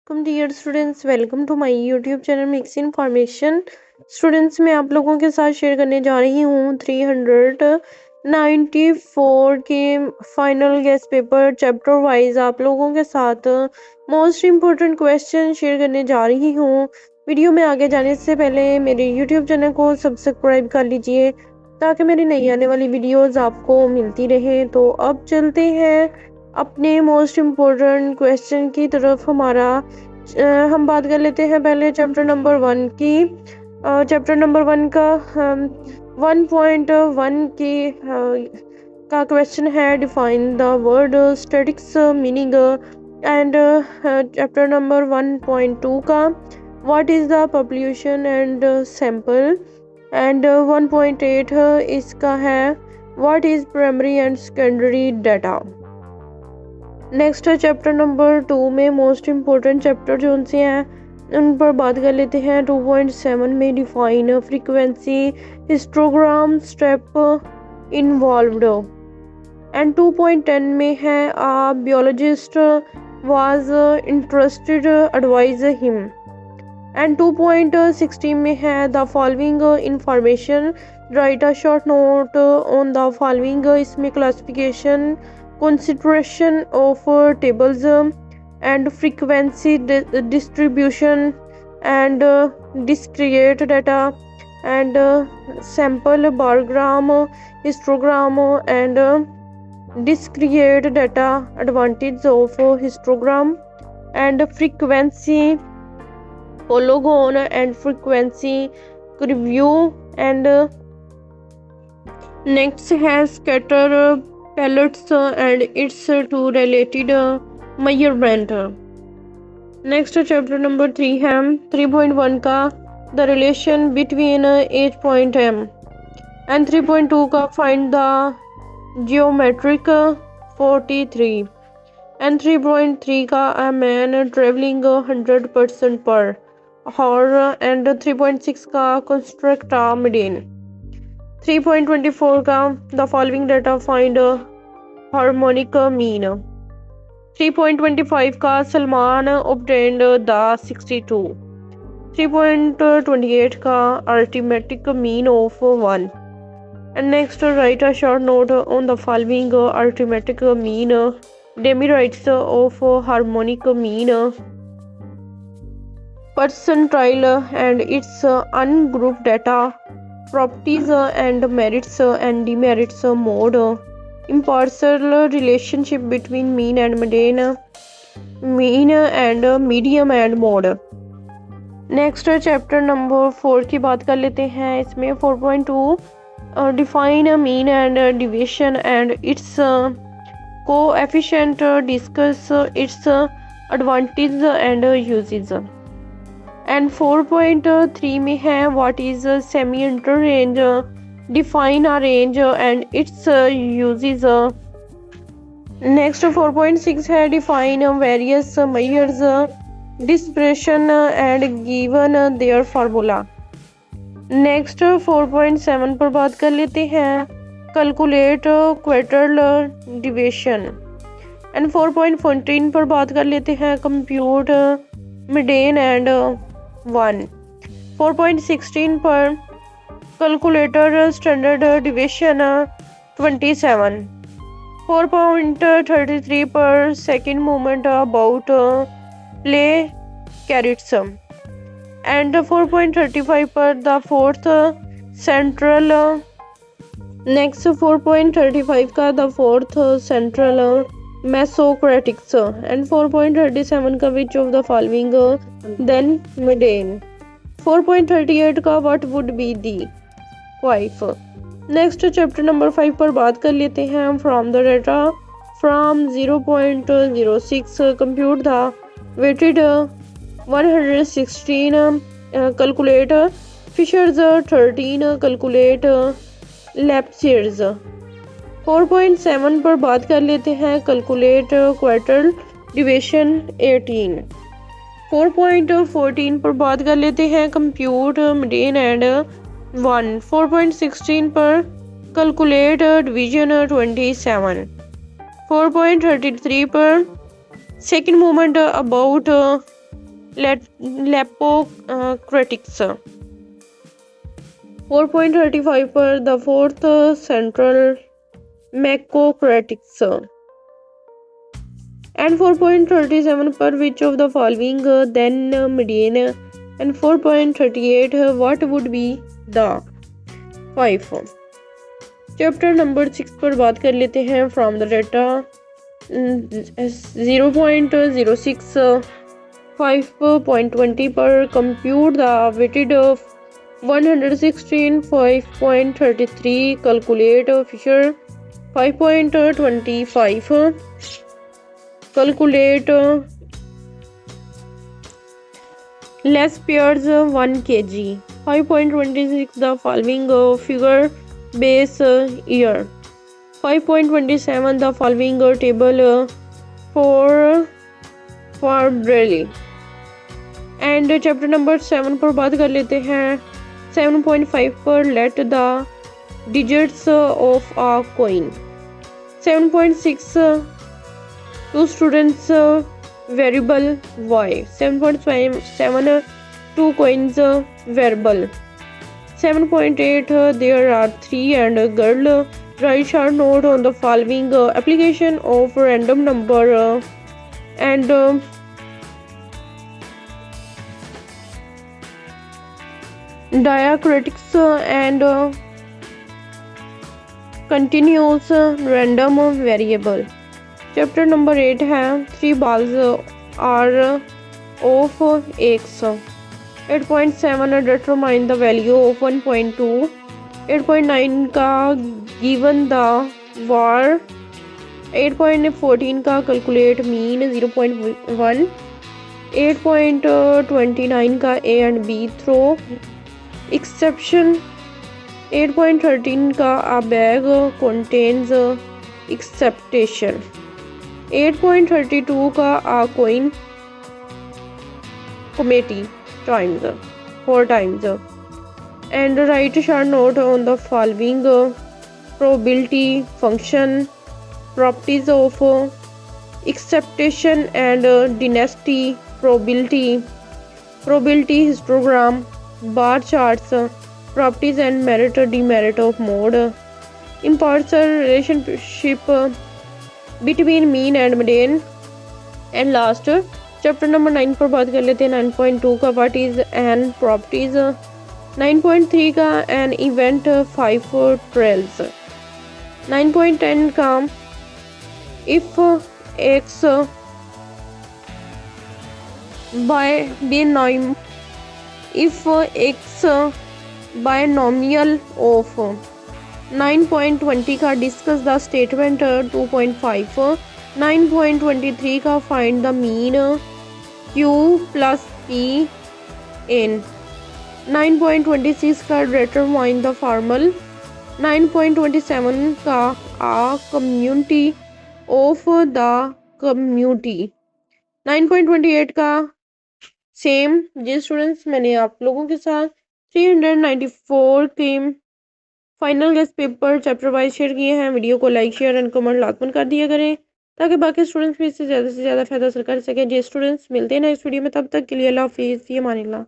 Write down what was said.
Welcome dear students, welcome to my YouTube channel mix information. Students, मैं आप लोगों के साथ शेयर करने जा रही हूँ 394 के final guest paper chapter wise आप लोगों के साथ मोस्ट इम्पोर्टेंट क्वेश्चन शेयर करने जा रही हूँ। वीडियो में आगे जाने से पहले मेरे यूट्यूब चैनल को सब्सक्राइब कर लीजिए ताकि मेरी नई आने वाली वीडियोस आपको मिलती रहे। तो अब चलते हैं अपने मोस्ट इम्पोर्टेंट क्वेश्चन की तरफ। हम बात कर लेते हैं पहले चैप्टर नंबर 1 की। चैप्टर नंबर 1 का 1.1 की का क्वेश्चन है define the word statics meaning. And chapter number 1.2 का what is the population and sample. And 1.8 इसका है what is primary and secondary data. Next chapter number 2 में मोस्ट इम्पोर्टेंट चैप्टर जो उनसे हैं उन पर बात कर लेते हैं। 2.7 में define frequency histogram step involved. And 2.10 में है a biologist was interested advise him. And 2.16 में है the following information write a short note on the following. इसमें classification consideration of tables and frequency distribution and discrete data and sample bargram histogram and discrete data advantage of histogram and frequency polygon and frequency review and next has scatter pellets and its two related measurement. Next chapter number 3 है 3.1 का the relation between age point M. And 3.2 का find the geometric 43। And 3.3 का a man travelling 100% पर horror. And 3.6 का construct a median. 3.24 का the following data find harmonic mean. 3.25 का Salman obtained the 62। 3.28 का arithmetic mean of 1। And next write a short note on the following arithmetic mean demerits of harmonic mean percentile and its ungroup data properties and merits and demerits mode impartial relationship between mean and median mean and medium and mode। Next chapter number 4 की बात कर लेते हैं। इसमें 4.2 define mean and deviation and its coefficient discuss its advantage and uses. And 4.3 में है what is semi inter range define a range and its uses. Next 4.6 है define various measures dispersion and given their formula. Next 4.7 पर बात कर लेते हैं calculate quartile deviation. And 4.14 पर बात कर लेते हैं कंप्यूट मीडियन एंड 1। 4.16 पर कैलकुलेटर स्टैंडर्ड डिविएशन 27। 4.33 पर second movement about play carats. And 4.35 पर द फोर्थ सेंट्रल। नेक्स्ट 4.35 का the fourth central mesocratics. And 4.37 का which of the following then median. 4.38 का what would be the wife. Next chapter number 5 पर बात कर लेते हैं from the data from 0.06 compute the weighted 116 calculate Fisher's 13 calculate Laspeyres. 4.7 पर बात कर लेते हैं कैलकुलेट क्वार्टल डिविएशन 18। 4.14 पर बात कर लेते हैं कंप्यूट मीडियन एंड 1। 4.16 पर कैलकुलेट डिवीजन 27। 4.33 पर सेकंड मूवमेंट अबाउट लेपोक्रेटिक्स। 4.35 पर द फोर्थ सेंट्रल मैकोक्रेटिक्स। एंड 4.37 पर विच of the following then median. And 4.38 what would be the 5। Chapter number 6 पर बात कर लेते हैं फ्रॉम द डेटा 0.06 5.20 पर compute the weighted 116 5.33 calculate Fisher 5.25 calculate Laspeyres 1 kg 5.26 the following figure base year 5.27 the following table for Braille। And chapter number 7 पर बात कर लेते हैं 7.5 पर let the digits of a coin. 7.6 two students variable Y. 7.7 two coins variable। 7.8 there are 3 and a girl write short note on the following application of random number and diacritics and continuous random variable। Chapter number 8 है 3 balls are of x। 8.7 determine the value of 1.2। 8.9 का given the var। 8.14 का calculate mean 0.1। 8.29 का A and B throw exception। 8.13 का a bag contains exception। 8.32 का a coin committee times 4 times and write short note on the following probability function properties of acceptation and dynasty probability histogram bar charts properties and merit demerit of mode impartial relationship between mean and median। And last chapter number 9 पर बात कर लेते हैं 9.2 का what is an properties. 9.3 का an event 5 trails. 9.10 का if x binomial of. 9.20 का discuss the statement 2.5। 9.23 का find the mean Q plus P in। 9.26 का डिटरमाइन द फॉर्मल। 9.27 का आ कम्युनिटी ऑफ द कम्युनिटी। 9.28 का सेम। जी स्टूडेंट्स, मैंने आप लोगों के साथ 394 के final guest paper chapter wise share किए हैं। वीडियो को लाइक शेयर एंड कमेंट लाजमन कर दिया करें ताकि बाकी स्टूडेंट्स भी इससे ज़्यादा से ज़्यादा फायदा हासिल कर सकें। जी स्टूडेंट्स, मिलते हैं ना इस वीडियो में, तब तक के लिए अल्लाह हाफिज़, फ़ी अमानिल्लाह।